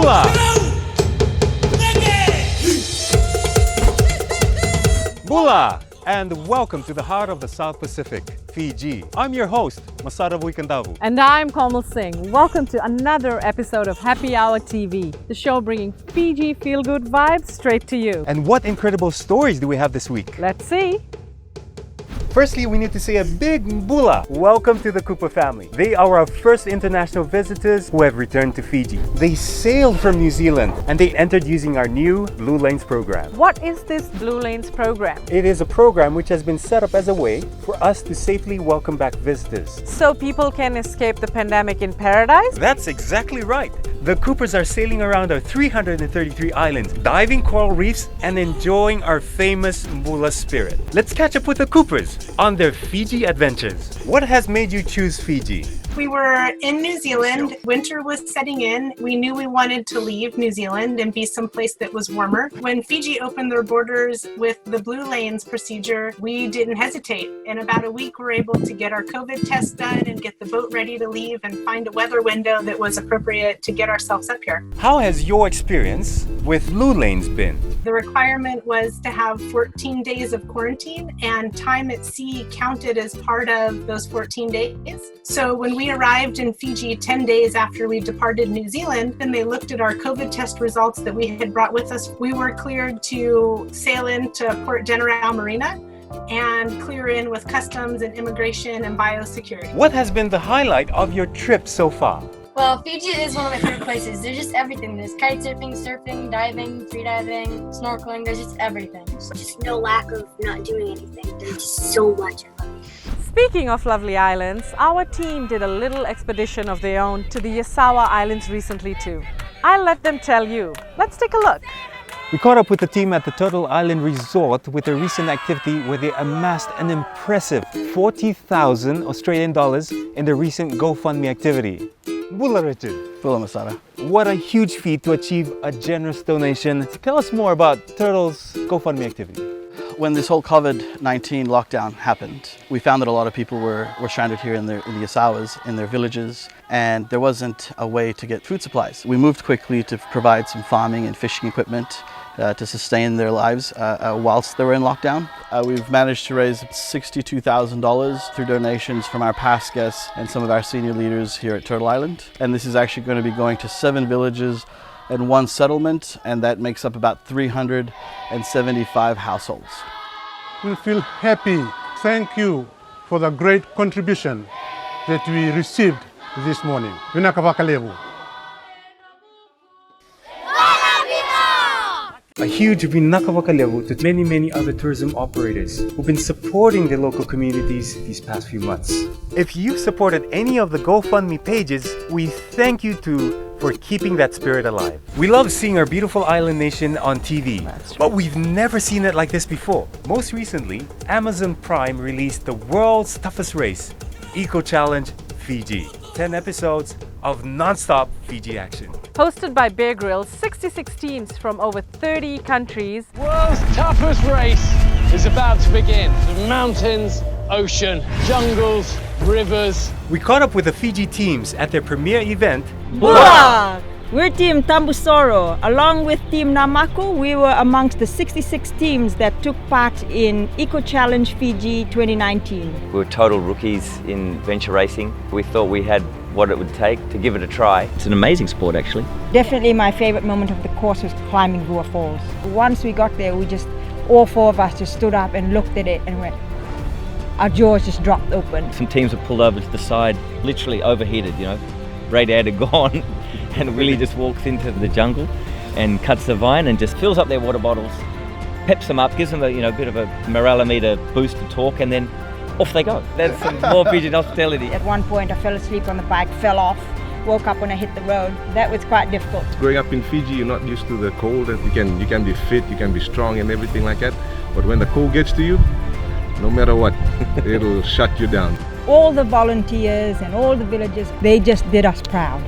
Bula! Bula! And welcome to the heart of the South Pacific, Fiji. I'm your host, Masada. And I'm Komal Singh. Welcome to another episode of Happy Hour TV, the show bringing Fiji feel-good vibes straight to you. And what incredible stories do we have this week? Let's see. Firstly, we need to say a big bula. Welcome to the Cooper family. They are our first international visitors who have returned to Fiji. They sailed from New Zealand and they entered using our new Blue Lanes program. What is this Blue Lanes program? It is a program which has been set up as a way for us to safely welcome back visitors. So people can escape the pandemic in paradise? That's exactly right. The Coopers are sailing around our 333 islands, diving coral reefs and enjoying our famous Bula spirit. Let's catch up with the Coopers on their Fiji adventures. What has made you choose Fiji? We were in New Zealand. Winter was setting in. We knew we wanted to leave New Zealand and be someplace that was warmer. When Fiji opened their borders with the Blue Lanes procedure, we didn't hesitate. In about a week, we were able to get our COVID test done and get the boat ready to leave and find a weather window that was appropriate to get ourselves up here. How has your experience with Blue Lanes been? The requirement was to have 14 days of quarantine, and time at sea counted as part of those 14 days. So when we arrived in Fiji 10 days after we departed New Zealand, and they looked at our COVID test results that we had brought with us, we were cleared to sail into Port General Marina and clear in with customs and immigration and biosecurity. What has been the highlight of your trip so far? Well, Fiji is one of my favorite places. There's just everything. There's kite surfing, surfing, diving, free diving, snorkeling. There's just everything. Just no lack of not doing anything. There's just so much I love it. Speaking of lovely islands, our team did a little expedition of their own to the Yasawa Islands recently too. I'll let them tell you. Let's take a look. We caught up with the team at the Turtle Island Resort with a recent activity where they amassed an impressive 40,000 Australian dollars in the recent GoFundMe activity. Bula Richard. Bula Masada. What a huge feat to achieve a generous donation. Tell us more about Turtle's GoFundMe activity. When this whole COVID-19 lockdown happened, we found that a lot of people were stranded here in the Yasawas, in their villages, and there wasn't a way to get food supplies. We moved quickly to provide some farming and fishing equipment to sustain their lives whilst they were in lockdown. We've managed to raise $62,000 through donations from our past guests and some of our senior leaders here at Turtle Island. And this is actually going to be going to 7 villages and 1 settlement, and that makes up about 375 households. We feel happy. Thank you for the great contribution that we received this morning. Vinakavakalevu. A huge vinakavakalevu to many other tourism operators who've been supporting the local communities these past few months. If you've supported any of the GoFundMe pages, we thank you too for keeping that spirit alive. We love seeing our beautiful island nation on TV, but we've never seen it like this before. Most recently, Amazon Prime released the world's toughest race, Eco-Challenge Fiji. 10 episodes of non-stop Fiji action. Hosted by Bear Grylls, 66 teams from over 30 countries. World's toughest race is about to begin. The mountains, ocean, jungles, rivers. We caught up with the Fiji teams at their premiere event, Bula! We're Team Tambusoro. Along with Team Namaku, we were amongst the 66 teams that took part in Eco-Challenge Fiji 2019. We were total rookies in venture racing. We thought we had what it would take to give it a try. It's an amazing sport actually. Definitely my favorite moment of the course was climbing Rua Falls. Once we got there, all 4 of us just stood up and looked at it and went, our jaws just dropped open. Some teams were pulled over to the side, literally overheated, radiator gone, and Willie just walks into the jungle and cuts the vine and just fills up their water bottles, peps them up, gives them a bit of a morale-meter boost to talk, and then off they go. That's some more Fijian hospitality. At one point I fell asleep on the bike, fell off, woke up when I hit the road. That was quite difficult. Growing up in Fiji, you're not used to the cold. You can be fit, you can be strong and everything like that. But when the cold gets to you, no matter what, it'll shut you down. All the volunteers and all the villagers, they just did us proud.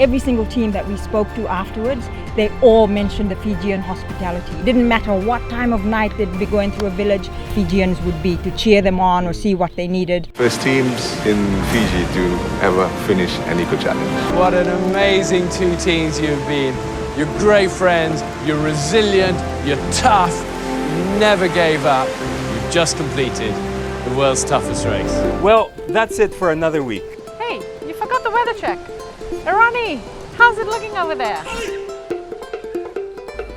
every single team that we spoke to afterwards, they all mentioned the Fijian hospitality. It didn't matter what time of night they'd be going through a village, Fijians would be to cheer them on or see what they needed. First teams in Fiji to ever finish an Eco-Challenge. What an amazing 2 teams you've been. You're great friends, you're resilient, you're tough, you never gave up. You've just completed the world's toughest race. Well, that's it for another week. Hey, you forgot the weather check. Eroni, how's it looking over there?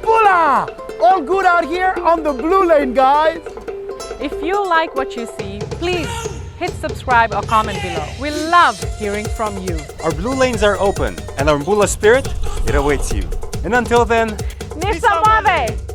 Voila! All good out here on the blue lane, guys. If you like what you see, please hit subscribe or comment below. We love hearing from you. Our blue lanes are open, and our Mbula spirit, it awaits you. And until then, Nisa Mabe!